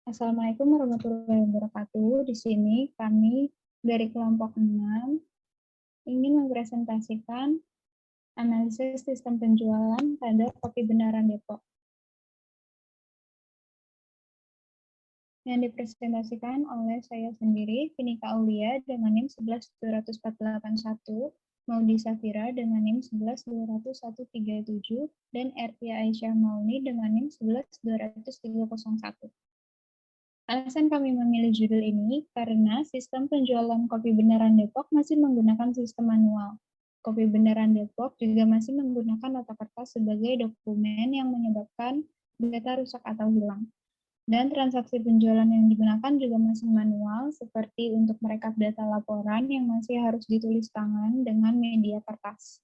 Assalamualaikum warahmatullahi wabarakatuh. Di sini kami dari kelompok 6 ingin mempresentasikan analisis sistem penjualan pada Kopi Benaran Depok. Yang dipresentasikan oleh saya sendiri, Finika Aulia dengan NIM 11.248.1, Maudi Safira dengan NIM 11.201.37, dan Ertia Aisyah Mauni dengan NIM 11.203.01. Alasan kami memilih judul ini karena sistem penjualan Kopi Benaran Depok masih menggunakan sistem manual. Kopi Benaran Depok juga masih menggunakan nota kertas sebagai dokumen yang menyebabkan data rusak atau hilang. Dan transaksi penjualan yang digunakan juga masih manual, seperti untuk merekap data laporan yang masih harus ditulis tangan dengan media kertas.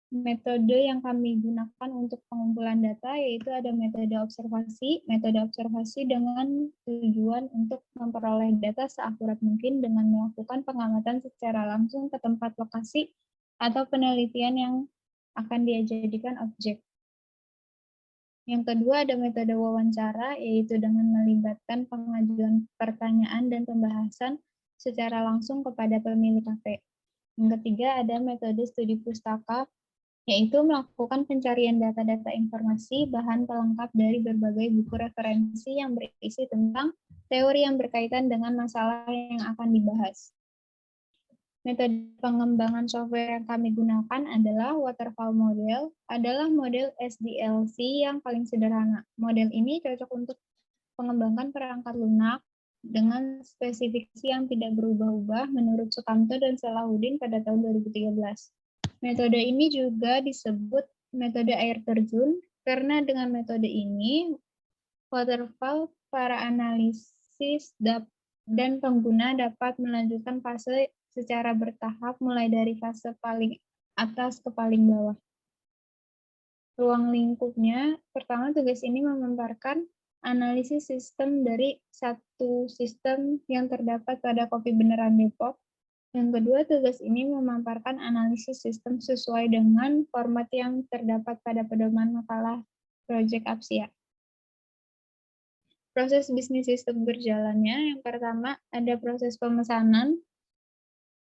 Metode yang kami gunakan untuk pengumpulan data yaitu ada metode observasi dengan tujuan untuk memperoleh data seakurat mungkin dengan melakukan pengamatan secara langsung ke tempat lokasi atau penelitian yang akan dijadikan objek. Yang kedua ada metode wawancara, yaitu dengan melibatkan pengajuan pertanyaan dan pembahasan secara langsung kepada pemilik kafe. Yang ketiga ada metode studi pustaka, yaitu melakukan pencarian data-data informasi bahan pelengkap dari berbagai buku referensi yang berisi tentang teori yang berkaitan dengan masalah yang akan dibahas. Metode pengembangan software yang kami gunakan adalah waterfall model, adalah model SDLC yang paling sederhana. Model ini cocok untuk pengembangan perangkat lunak dengan spesifikasi yang tidak berubah-ubah menurut Sukamto dan Salahuddin pada tahun 2013. Metode ini juga disebut metode air terjun, karena dengan metode ini, waterfall, para analisis dan pengguna dapat melanjutkan fase secara bertahap mulai dari fase paling atas ke paling bawah. Ruang lingkupnya, pertama tugas ini memaparkan analisis sistem dari satu sistem yang terdapat pada Kopi Benaran Depok. Yang kedua, tugas ini memaparkan analisis sistem sesuai dengan format yang terdapat pada pedoman makalah Project APSIA. Proses bisnis sistem berjalannya, yang pertama ada proses pemesanan.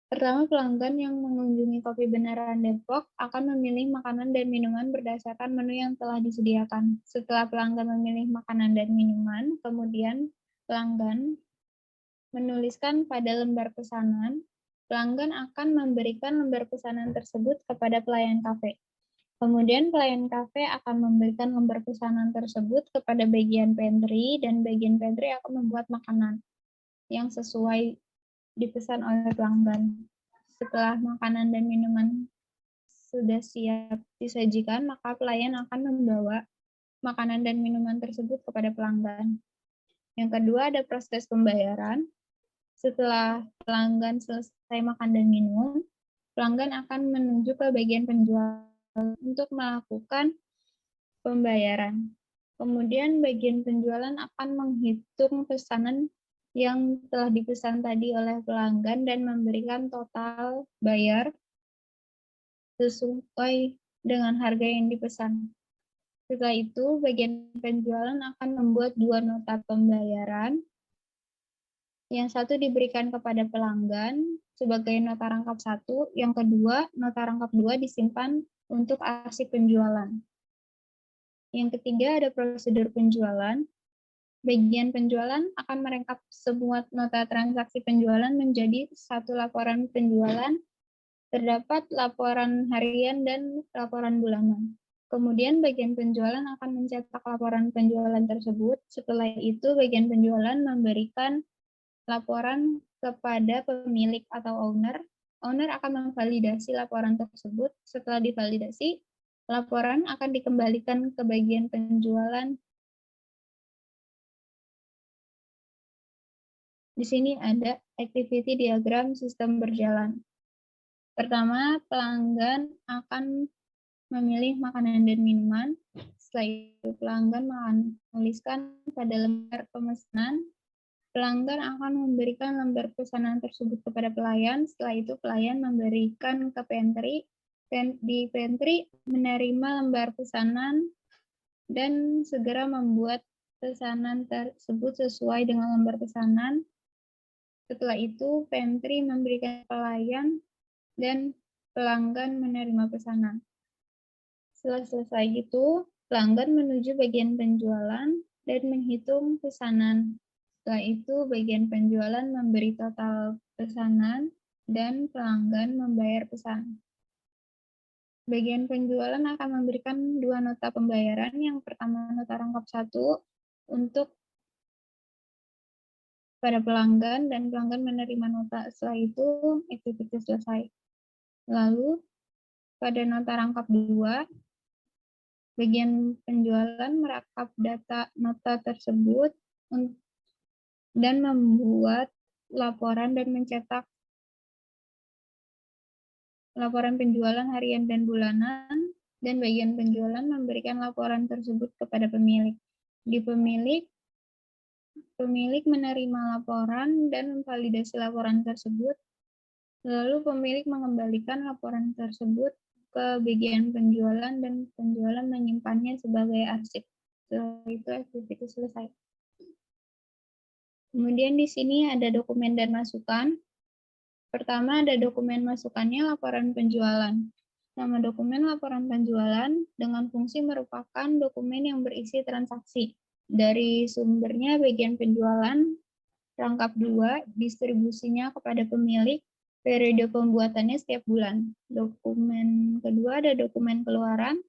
Pertama, pelanggan yang mengunjungi Kopi Benaran Depok akan memilih makanan dan minuman berdasarkan menu yang telah disediakan. Setelah pelanggan memilih makanan dan minuman, kemudian pelanggan menuliskan pada lembar pesanan. Pelanggan akan memberikan lembar pesanan tersebut kepada pelayan kafe. Kemudian pelayan kafe akan memberikan lembar pesanan tersebut kepada bagian pantry, dan bagian pantry akan membuat makanan yang sesuai dipesan oleh pelanggan. Setelah makanan dan minuman sudah siap disajikan, maka pelayan akan membawa makanan dan minuman tersebut kepada pelanggan. Yang kedua ada proses pembayaran. Setelah pelanggan selesai makan dan minum, pelanggan akan menuju ke bagian penjual untuk melakukan pembayaran. Kemudian bagian penjualan akan menghitung pesanan yang telah dipesan tadi oleh pelanggan dan memberikan total bayar sesuai dengan harga yang dipesan. Setelah itu, bagian penjualan akan membuat dua nota pembayaran. Yang satu diberikan kepada pelanggan sebagai nota rangkap 1, yang kedua, nota rangkap 2 disimpan untuk arsip penjualan. Yang ketiga ada prosedur penjualan. Bagian penjualan akan merangkap semua nota transaksi penjualan menjadi satu laporan penjualan. Terdapat laporan harian dan laporan bulanan. Kemudian bagian penjualan akan mencetak laporan penjualan tersebut. Setelah itu bagian penjualan memberikan laporan kepada pemilik atau owner. Owner akan memvalidasi laporan tersebut. Setelah divalidasi, laporan akan dikembalikan ke bagian penjualan. Di sini ada activity diagram sistem berjalan. Pertama, pelanggan akan memilih makanan dan minuman. Setelah itu, pelanggan menuliskan pada lembar pemesanan. Pelanggan akan memberikan lembar pesanan tersebut kepada pelayan. Setelah itu, pelayan memberikan ke pantry. Di pantry menerima lembar pesanan dan segera membuat pesanan tersebut sesuai dengan lembar pesanan. Setelah itu, pantry memberikan pelayan dan pelanggan menerima pesanan. Setelah selesai itu, pelanggan menuju bagian penjualan dan menghitung pesanan. Setelah itu, bagian penjualan memberi total pesanan dan pelanggan membayar pesan. Bagian penjualan akan memberikan dua nota pembayaran. Yang pertama, nota rangkap 1 untuk pada pelanggan, dan pelanggan menerima nota. Setelah itu, aktivitas selesai. Lalu, pada nota rangkap 2, bagian penjualan merekap data nota tersebut dan membuat laporan dan mencetak laporan penjualan harian dan bulanan, dan bagian penjualan memberikan laporan tersebut kepada pemilik. Di pemilik menerima laporan dan memvalidasi laporan tersebut, lalu pemilik mengembalikan laporan tersebut ke bagian penjualan dan penjualan menyimpannya sebagai arsip. Setelah itu aktivitas selesai. Kemudian di sini ada dokumen dan masukan. Pertama ada dokumen masukannya laporan penjualan. Nama dokumen laporan penjualan dengan fungsi merupakan dokumen yang berisi transaksi. Dari sumbernya bagian penjualan, rangkap 2, distribusinya kepada pemilik, periode pembuatannya setiap bulan. Dokumen kedua ada dokumen keluaran,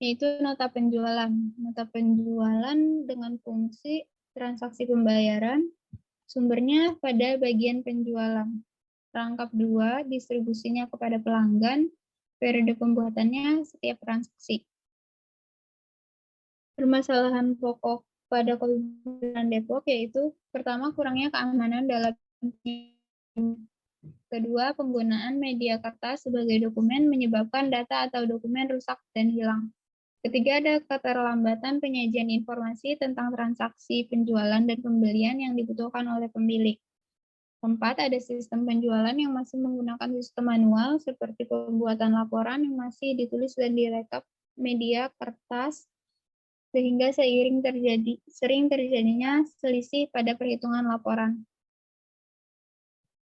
yaitu nota penjualan. Nota penjualan dengan fungsi transaksi pembayaran, sumbernya pada bagian penjualan. Rangkap 2, distribusinya kepada pelanggan, periode pembuatannya setiap transaksi. Permasalahan pokok pada Kopi Beneran Depok yaitu pertama, kurangnya keamanan dalam kedua, penggunaan media kertas sebagai dokumen menyebabkan data atau dokumen rusak dan hilang. Ketiga, ada keterlambatan penyajian informasi tentang transaksi penjualan dan pembelian yang dibutuhkan oleh pemilik. Keempat, ada sistem penjualan yang masih menggunakan sistem manual seperti pembuatan laporan yang masih ditulis dan direkap media kertas, sehingga sering terjadinya selisih pada perhitungan laporan.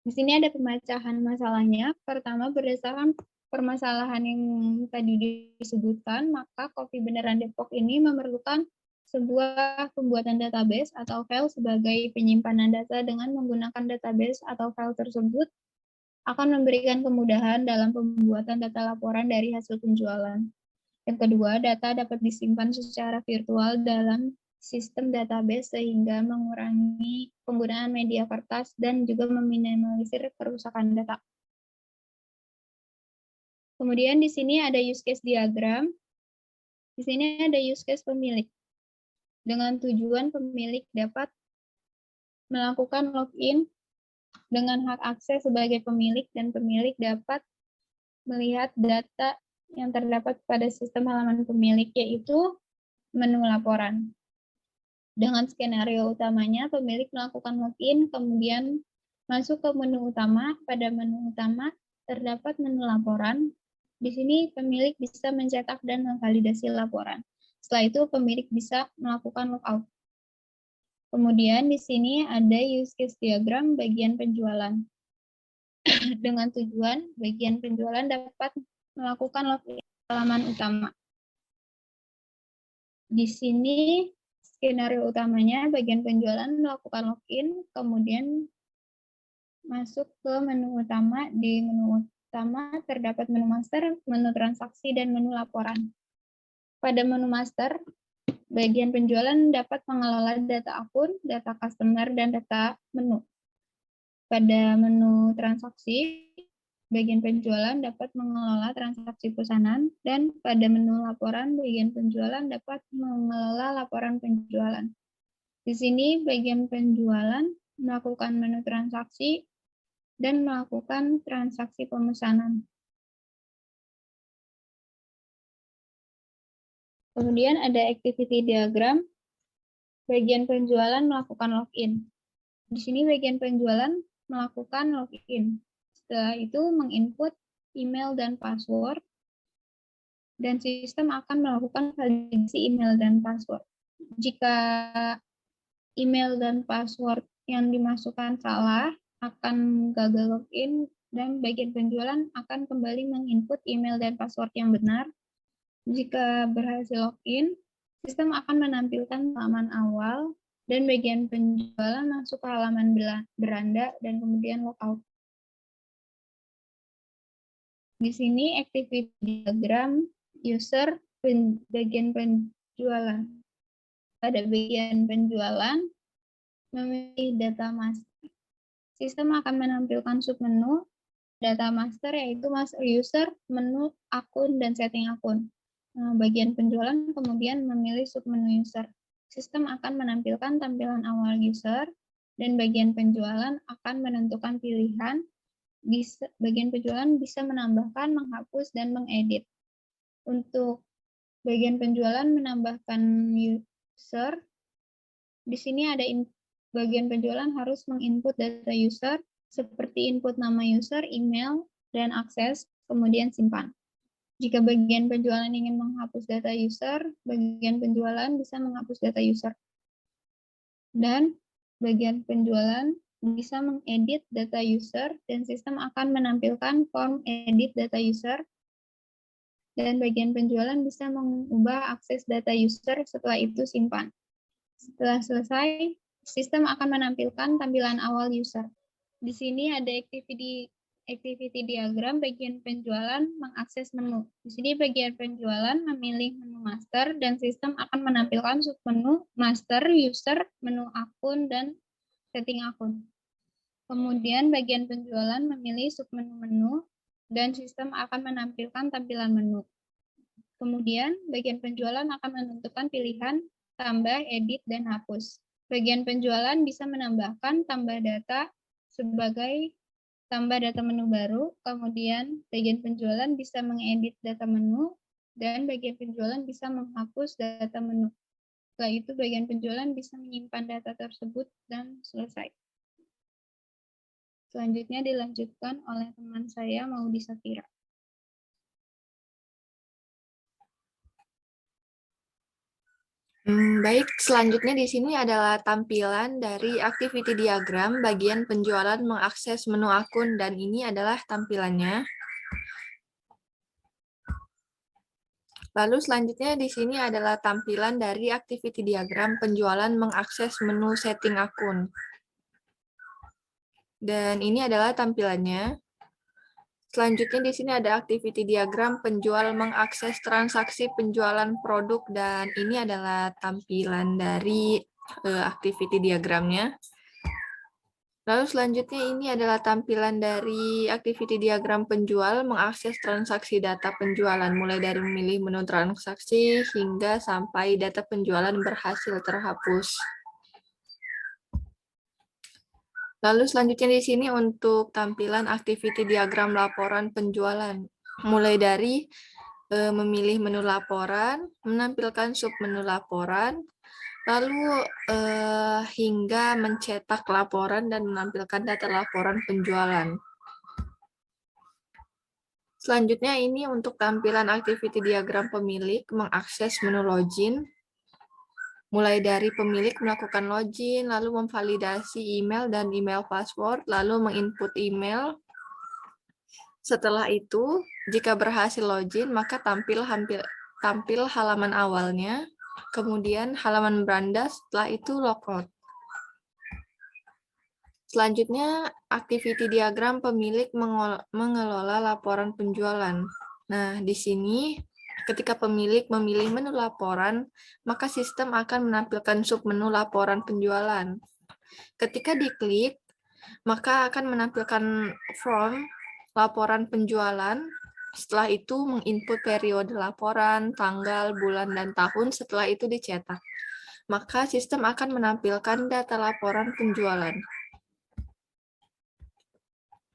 Di sini ada pemecahan masalahnya. Pertama, berdasarkan permasalahan yang tadi disebutkan, maka Kopi Beneran Depok ini memerlukan sebuah pembuatan database atau file sebagai penyimpanan data. Dengan menggunakan database atau file tersebut akan memberikan kemudahan dalam pembuatan data laporan dari hasil penjualan. Yang kedua, data dapat disimpan secara virtual dalam sistem database sehingga mengurangi penggunaan media kertas dan juga meminimalisir kerusakan data. Kemudian di sini ada use case diagram. Di sini ada use case pemilik. Dengan tujuan pemilik dapat melakukan login dengan hak akses sebagai pemilik, dan pemilik dapat melihat data yang terdapat pada sistem halaman pemilik, yaitu menu laporan. Dengan skenario utamanya, pemilik melakukan login, kemudian masuk ke menu utama. Pada menu utama terdapat menu laporan. Di sini pemilik bisa mencetak dan memvalidasi laporan. Setelah itu pemilik bisa melakukan logout. Kemudian di sini ada use case diagram bagian penjualan. Dengan tujuan bagian penjualan dapat melakukan login halaman utama. Di sini skenario utamanya bagian penjualan melakukan login, kemudian masuk ke menu utama. Di menu utama terdapat menu master, menu transaksi, dan menu laporan. Pada menu master, bagian penjualan dapat mengelola data akun, data customer, dan data menu. Pada menu transaksi, bagian penjualan dapat mengelola transaksi pesanan, dan pada menu laporan, bagian penjualan dapat mengelola laporan penjualan. Di sini, bagian penjualan melakukan menu transaksi dan melakukan transaksi pemesanan. Kemudian ada activity diagram, bagian penjualan melakukan login. Di sini bagian penjualan melakukan login. Setelah itu menginput email dan password, dan sistem akan melakukan validasi email dan password. Jika email dan password yang dimasukkan salah, akan gagal login dan bagian penjualan akan kembali menginput email dan password yang benar. Jika berhasil login, sistem akan menampilkan halaman awal dan bagian penjualan masuk ke halaman beranda dan kemudian logout. Di sini activity diagram user bagian penjualan. Pada bagian penjualan, memilih data master. Sistem akan menampilkan submenu data master, yaitu master user, menu, akun, dan setting akun. Bagian penjualan kemudian memilih submenu user. Sistem akan menampilkan tampilan awal user, dan bagian penjualan akan menentukan pilihan. Bagian penjualan bisa menambahkan, menghapus, dan mengedit. Untuk bagian penjualan menambahkan user, di sini ada bagian penjualan harus menginput data user, seperti input nama user, email, dan akses, kemudian simpan. Jika bagian penjualan ingin menghapus data user, bagian penjualan bisa menghapus data user. Dan bagian penjualan bisa mengedit data user, dan sistem akan menampilkan form edit data user, dan bagian penjualan bisa mengubah akses data user, setelah itu simpan. Setelah selesai, sistem akan menampilkan tampilan awal user. Di sini ada activity diagram bagian penjualan mengakses menu. Di sini bagian penjualan memilih menu master dan sistem akan menampilkan submenu master, user, menu akun, dan setting akun. Kemudian bagian penjualan memilih submenu menu dan sistem akan menampilkan tampilan menu. Kemudian bagian penjualan akan menentukan pilihan tambah, edit, dan hapus. Bagian penjualan bisa menambahkan tambah data sebagai tambah data menu baru, kemudian bagian penjualan bisa mengedit data menu, dan bagian penjualan bisa menghapus data menu. Setelah itu bagian penjualan bisa menyimpan data tersebut dan selesai. Selanjutnya dilanjutkan oleh teman saya, Maudi Safira. Baik, selanjutnya di sini adalah tampilan dari activity diagram bagian penjualan mengakses menu akun, dan ini adalah tampilannya. Lalu selanjutnya di sini adalah tampilan dari activity diagram penjualan mengakses menu setting akun. Dan ini adalah tampilannya. Selanjutnya di sini ada activity diagram penjual mengakses transaksi penjualan produk, dan ini adalah tampilan dari activity diagramnya. Lalu selanjutnya ini adalah tampilan dari activity diagram penjual mengakses transaksi data penjualan, mulai dari memilih menu transaksi hingga sampai data penjualan berhasil terhapus. Lalu selanjutnya di sini untuk tampilan activity diagram laporan penjualan, mulai dari memilih menu laporan, menampilkan submenu laporan, lalu hingga mencetak laporan dan menampilkan data laporan penjualan. Selanjutnya ini untuk tampilan activity diagram pemilik mengakses menu login, mulai dari pemilik melakukan login, lalu memvalidasi email dan email password, lalu menginput email. Setelah itu, jika berhasil login, maka tampil halaman awalnya, kemudian halaman beranda, setelah itu logout. Selanjutnya, activity diagram pemilik mengelola laporan penjualan. Nah, di sini ketika pemilik memilih menu laporan, maka sistem akan menampilkan submenu laporan penjualan. Ketika diklik, maka akan menampilkan form laporan penjualan. Setelah itu menginput periode laporan, tanggal, bulan, dan tahun. Setelah itu dicetak. Maka sistem akan menampilkan data laporan penjualan.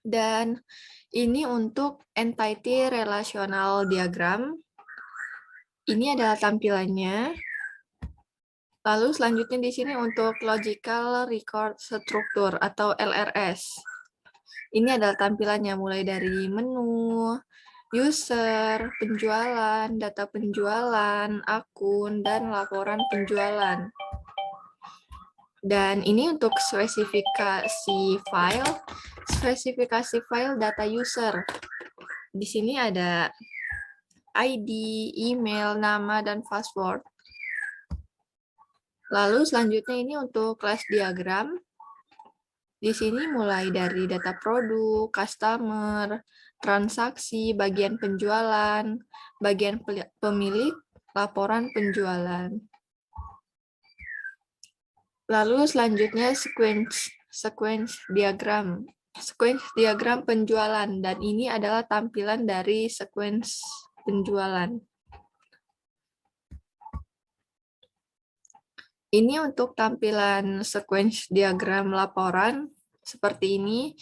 Dan ini untuk entity relational diagram. Ini adalah tampilannya. Lalu selanjutnya di sini untuk logical record structure atau LRS. Ini adalah tampilannya mulai dari menu, user, penjualan, data penjualan, akun, dan laporan penjualan. Dan ini untuk spesifikasi file data user. Di sini ada ID, email, nama, dan password. Lalu selanjutnya ini untuk class diagram. Di sini mulai dari data produk, customer, transaksi, bagian penjualan, bagian pemilik, laporan penjualan. Lalu selanjutnya sequence diagram. Sequence diagram penjualan, dan ini adalah tampilan dari sequence penjualan. Ini untuk tampilan sequence diagram laporan seperti ini.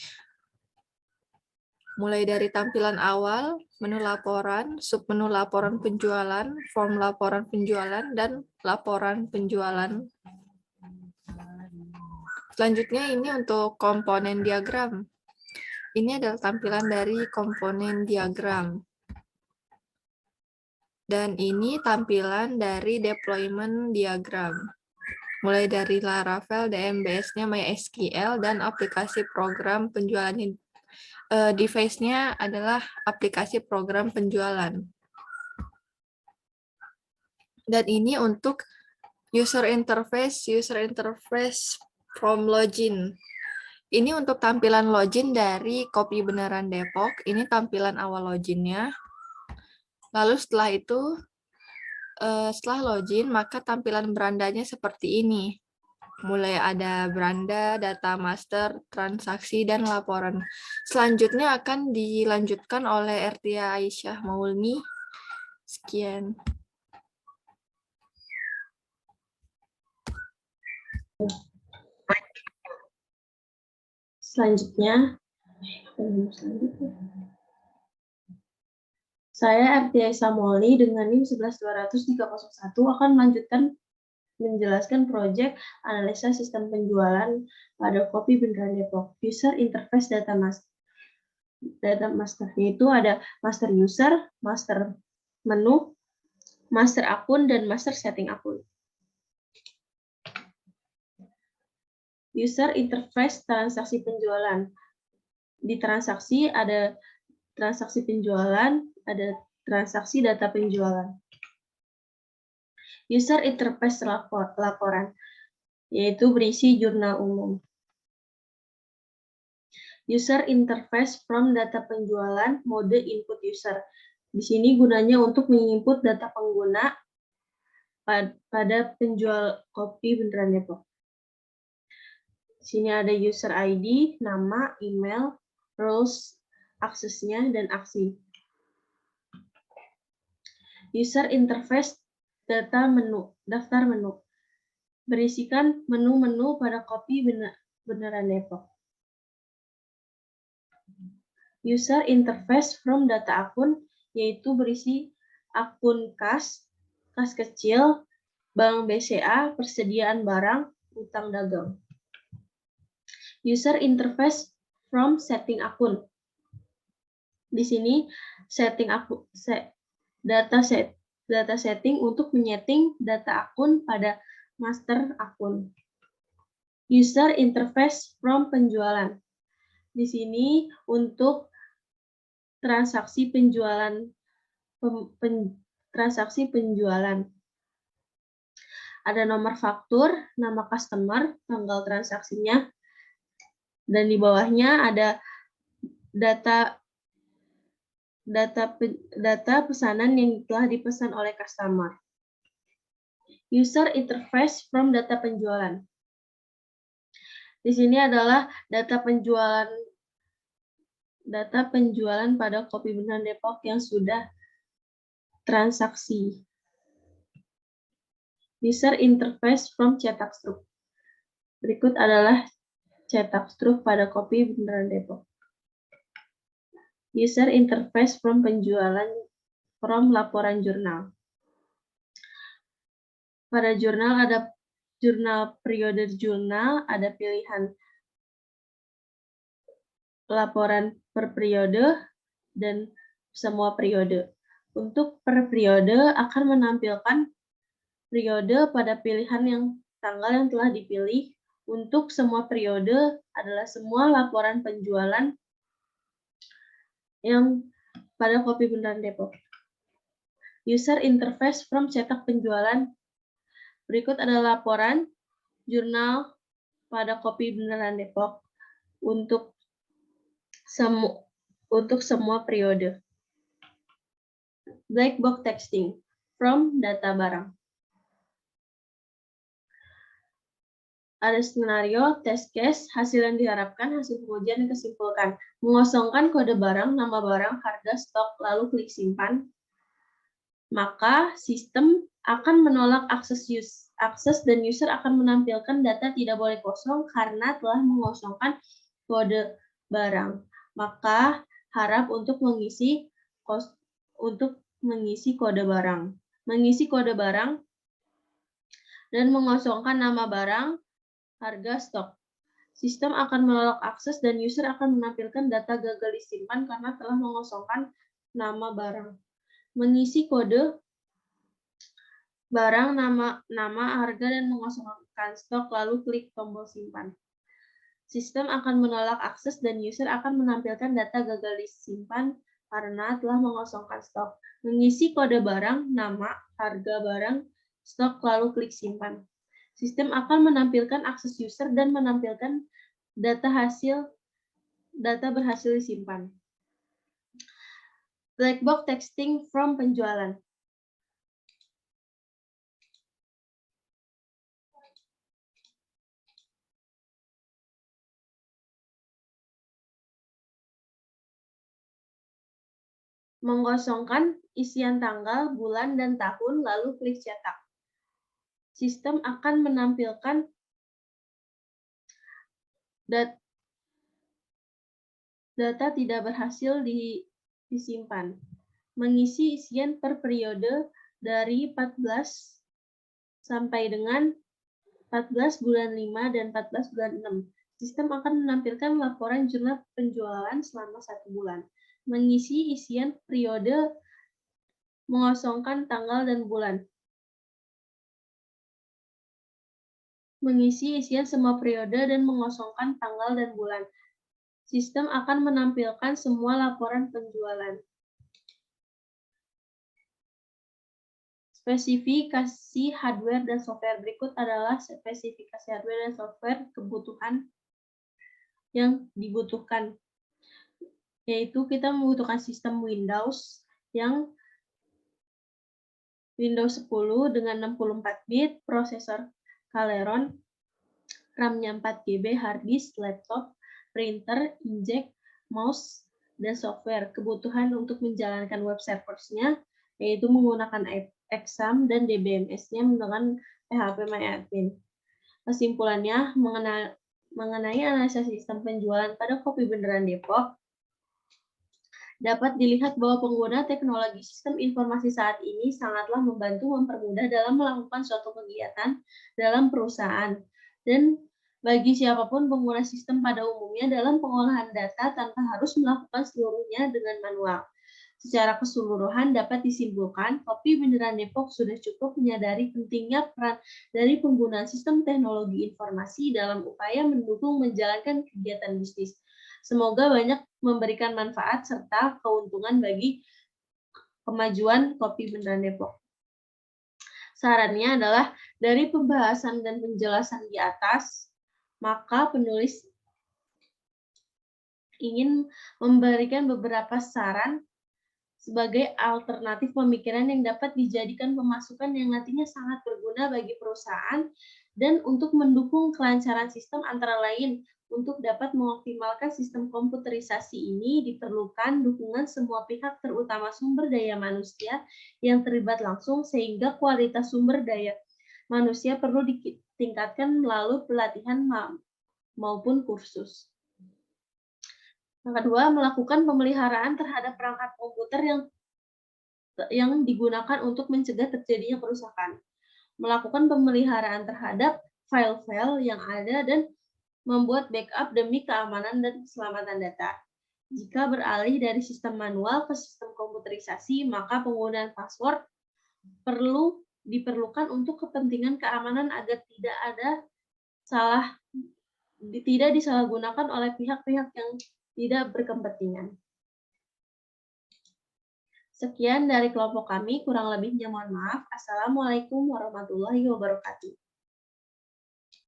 Mulai dari tampilan awal, menu laporan, submenu laporan penjualan, form laporan penjualan, dan laporan penjualan. Selanjutnya ini untuk komponen diagram. Ini adalah tampilan dari komponen diagram. Dan ini tampilan dari deployment diagram. Mulai dari Laravel, DMBS-nya MySQL, dan aplikasi program penjualan. Device-nya adalah aplikasi program penjualan. Dan ini untuk user interface from login. Ini untuk tampilan login dari Kopi Beneran Depok. Ini tampilan awal loginnya. Lalu setelah itu, setelah login, maka tampilan berandanya seperti ini. Mulai ada beranda, data master, transaksi, dan laporan. Selanjutnya akan dilanjutkan oleh Ertia Aisyah Maulni. Sekian. Selanjutnya, saya Ertia Samoli dengan NIM 11.200.301 akan melanjutkan menjelaskan proyek analisa sistem penjualan pada Kopi Beneran Depok. User interface data master, yaitu ada master user, master menu, master akun, dan master setting akun. User interface transaksi penjualan. Di transaksi ada transaksi penjualan, ada transaksi data penjualan. User interface laporan, yaitu berisi jurnal umum. User interface from data penjualan, mode input user. Di sini gunanya untuk menginput data pengguna pada penjual Kopi Beneran Depok. Di sini ada user ID, nama, email, roles, aksesnya, dan aksi. User interface data menu, daftar menu. Berisikan menu-menu pada Kopi Beneran Depok. User interface from data akun, yaitu berisi akun kas kecil, bank BCA, persediaan barang, utang dagang. User interface from setting akun. Di sini setting akun, data setting untuk menyeting data akun pada master akun. User interface from penjualan. Di sini untuk transaksi penjualan, transaksi penjualan. Ada nomor faktur, nama customer, tanggal transaksinya, dan di bawahnya ada data pesanan yang telah dipesan oleh customer. User interface from data penjualan. Di sini adalah data penjualan pada Kopi Beneran Depok yang sudah transaksi. User interface from cetak struk. Berikut adalah cetak struk pada Kopi Beneran Depok. User interface from penjualan from laporan jurnal. Pada jurnal ada jurnal periode jurnal, ada pilihan laporan per periode, dan semua periode. Untuk per periode akan menampilkan periode pada pilihan yang tanggal yang telah dipilih. Untuk semua periode adalah semua laporan penjualan yang pada Kopi Beneran Depok. User interface from cetak penjualan. Berikut adalah laporan jurnal pada Kopi Beneran Depok untuk semua periode. Black box texting from data barang. Ada skenario, test case, hasil yang diharapkan, hasil pengujian yang disimpulkan. Mengosongkan kode barang, nama barang, harga, stok, lalu klik simpan. Maka sistem akan menolak akses dan user akan menampilkan data tidak boleh kosong karena telah mengosongkan kode barang. Maka harap untuk mengisi kode barang. Mengisi kode barang dan mengosongkan nama barang, harga, stok. Sistem akan menolak akses dan user akan menampilkan data gagal disimpan karena telah mengosongkan nama barang. Mengisi kode barang, nama, harga, dan mengosongkan stok, lalu klik tombol simpan. Sistem akan menolak akses dan user akan menampilkan data gagal disimpan karena telah mengosongkan stok. Mengisi kode barang, nama, harga barang, stok, lalu klik simpan. Sistem akan menampilkan akses user dan menampilkan data berhasil disimpan. Black box texting from penjualan. Mengosongkan isian tanggal, bulan, dan tahun, lalu klik cetak. Sistem akan menampilkan data tidak berhasil disimpan. Mengisi isian per periode dari 14 sampai dengan 14 bulan 5 dan 14 bulan 6. Sistem akan menampilkan laporan jurnal penjualan selama 1 bulan. Mengisi isian periode, mengosongkan tanggal dan bulan. Mengisi isian semua periode dan mengosongkan tanggal dan bulan. Sistem akan menampilkan semua laporan penjualan. Spesifikasi hardware dan software. Berikut adalah spesifikasi hardware dan software kebutuhan yang dibutuhkan. Yaitu kita membutuhkan sistem Windows yang Windows 10 dengan 64 bit, prosesor Celeron, RAM-nya 4 GB, hard disk, laptop, printer, inkjet, mouse, dan software. Kebutuhan untuk menjalankan web servers-nya yaitu menggunakan Exam dan DBMS-nya menggunakan phpMyAdmin. Kesimpulannya, mengenai analisa sistem penjualan pada Kopi Beneran Depok, dapat dilihat bahwa pengguna teknologi sistem informasi saat ini sangatlah membantu mempermudah dalam melakukan suatu kegiatan dalam perusahaan. Dan bagi siapapun pengguna sistem pada umumnya dalam pengolahan data tanpa harus melakukan seluruhnya dengan manual. Secara keseluruhan dapat disimpulkan, Kopi Beneran Depok sudah cukup menyadari pentingnya peran dari penggunaan sistem teknologi informasi dalam upaya mendukung menjalankan kegiatan bisnis. Semoga banyak memberikan manfaat serta keuntungan bagi kemajuan Kopi Beneran Depok. Sarannya adalah dari pembahasan dan penjelasan di atas, maka penulis ingin memberikan beberapa saran sebagai alternatif pemikiran yang dapat dijadikan pemasukan yang nantinya sangat berguna bagi perusahaan dan untuk mendukung kelancaran sistem antara lain. Untuk dapat mengoptimalkan sistem komputerisasi ini diperlukan dukungan semua pihak terutama sumber daya manusia yang terlibat langsung sehingga kualitas sumber daya manusia perlu ditingkatkan melalui pelatihan maupun kursus. Yang kedua, melakukan pemeliharaan terhadap perangkat komputer yang digunakan untuk mencegah terjadinya kerusakan. Melakukan pemeliharaan terhadap file-file yang ada dan membuat backup demi keamanan dan keselamatan data. Jika beralih dari sistem manual ke sistem komputerisasi, maka penggunaan password diperlukan untuk kepentingan keamanan agar tidak disalahgunakan oleh pihak-pihak yang tidak berkepentingan. Sekian dari kelompok kami, kurang lebihnya mohon maaf. Assalamualaikum warahmatullahi wabarakatuh.